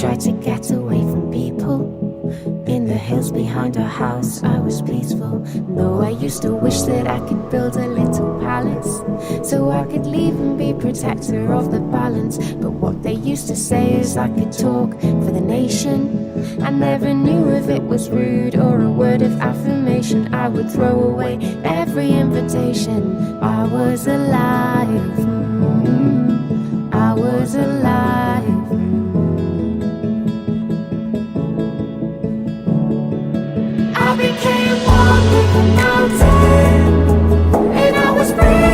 tried to get away from people. In the hills behind our house, I was peaceful. Though I used to wish that I could build a little palace, so I could leave and be protector of the balance. But what they used to say is I could talk for the nation. I never knew if it was rude or a word of affirmation. I would throw away every invitation. I was alive, I was alive. I became one with the mountain, and I was free.